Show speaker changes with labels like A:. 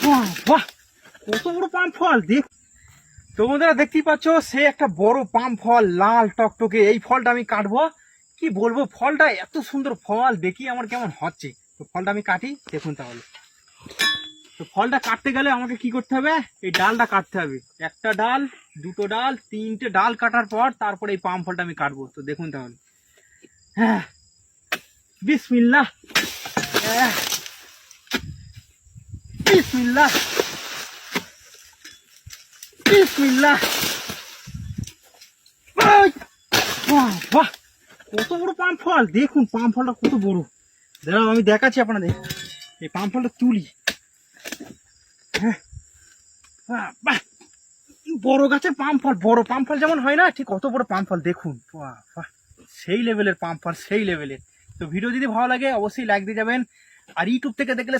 A: বাহ বাহ, কত বড় পাম ফল দেখ। তো বন্ধুরা দেখতেই পাচ্ছ, সে একটা বড় পাম ফল, লাল টকটকে। এই ফলটা আমি কাটবো। কি বলবো, ফলটা এত সুন্দর ফল, দেখি আমার কেমন হচ্ছে। তো ফলটা আমি কাটি, দেখুন তাহলে। তো ফলটা কাটতে গেলে আমাকে কি করতে হবে, এই ডালটা কাটতে হবে। একটা ডাল, দুটো ডাল, তিনটে ডাল কাটার পর তারপরে এই পাম ফলটা আমি কাটবো। তো দেখুন তাহলে। হ্যাঁ, বিসমিল্লাহ। বিসমিল্লাহ, বিসমিল্লাহ। বাহ বাহ, কত বড় পাম ফল দেখুন, পাম ফলটা কত বড়। দাঁড়াও আমি দেখাচ্ছি আপনাদের। এই পাম ফলটা তুলি। হ্যাঁ, বাহ, বড় গাছের পাম ফল, বড় পাম ফল যেমন হয় না, ঠিক কত বড় পাম ফল দেখুন। বাহ বাহ, সেই লেভেলের পাম ফল, সেই লেভেলের। তো ভিডিও যদি ভালো লাগে অবশ্যই লাইক দিয়ে যাবেন। আর ইউটিউব থেকে দেখলে